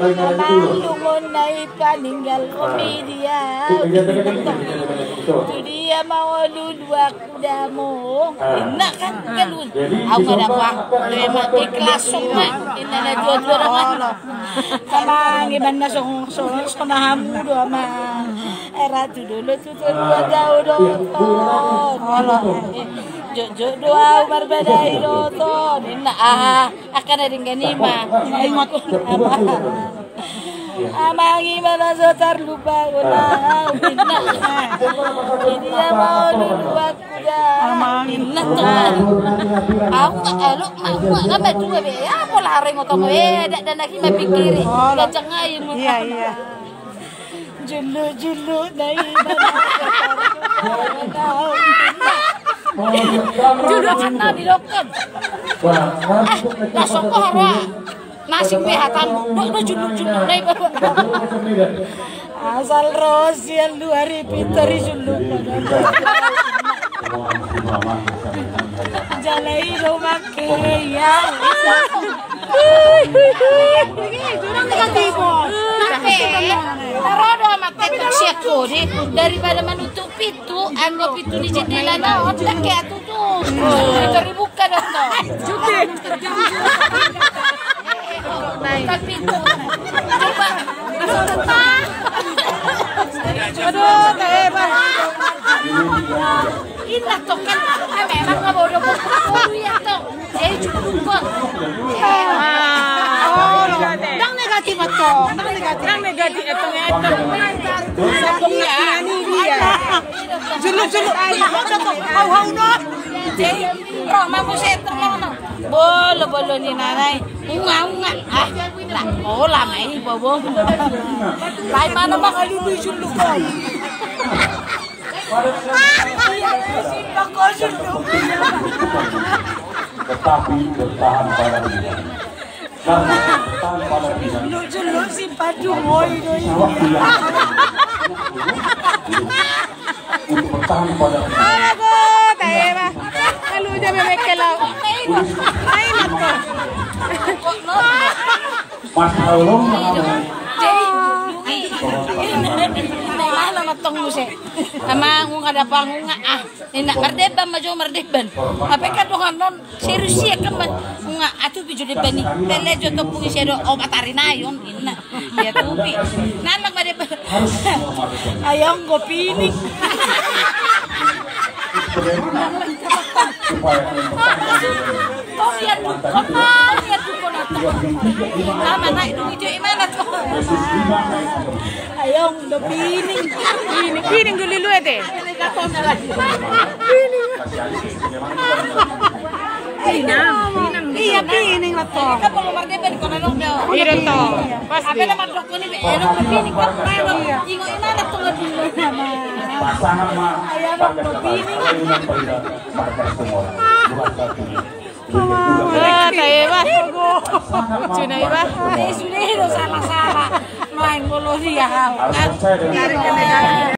Malungon na ipaninggal komedia. Itu dia mau dua kuda mo. Enak kan galun. Aku ada apa? Memang ikhlas semua. Ini na dua-dua naman. Sama iban na song hamu do ama. Era tu dulu tu dua jauh do. Jojo doa berbeda itu nina akan ada ganima ingat apa amangi mana sotar lupa ulang nina ini mau dua kuda nina tuh aku elu aku nggak betul ya pola hari ngotong dan lagi mapikiri kacang ayam iya julu dari Judul kata dilokan. Langsung ke hara. Nasi pehatan. Dok judul dari bapak. Asal rosian 2000 dari judul. Jalai rumah kaya. Jurang negatif. Taruh amat siako deh daripada menutup pintu, anggap pintu di jendela nah otak kayak tutup. Itu dibuka dah tuh. Cuti. Buka pintu. Coba. Aduh, hebat. Ini tuh kan memang nggak bodoh ya tuh. Jadi cukup kok. Dang negatif atau? Dang negatif itu sabungnya ini dia. Julu. Hau no. Jadi roh mampu seter no. Bolo ni nanay. Unga. Lah, lama ini bobo. Lai mana makali di julu ko. Tetapi bertahan pada diri. Karena bertahan pada diri. Julu si padu moy Untuk bertahan pada diri. Kalau dia memekelaw. Mas Along mengalami. Mana matong muse. Ama ngung ada pangunga enak mardeban majo mardeban. Apa ka dohan non serius ya keman ngunga atu pijo deban ni. Tele jo to pungi sedo obatari nayon inna. Ya tupi. Nanak mardeban. Ayong gopinik. Ayong do pining dulu lu ete. Iya pining lah to. Ka kalau marga ben kono no. Iya to. Pasti. Apa nama dok ni elo pining kan mayo. Ingo inana to dulu nama. Pasangan mah pada semua. Tayo ba? Cuna ba? Sudah salah. Main bolo dia.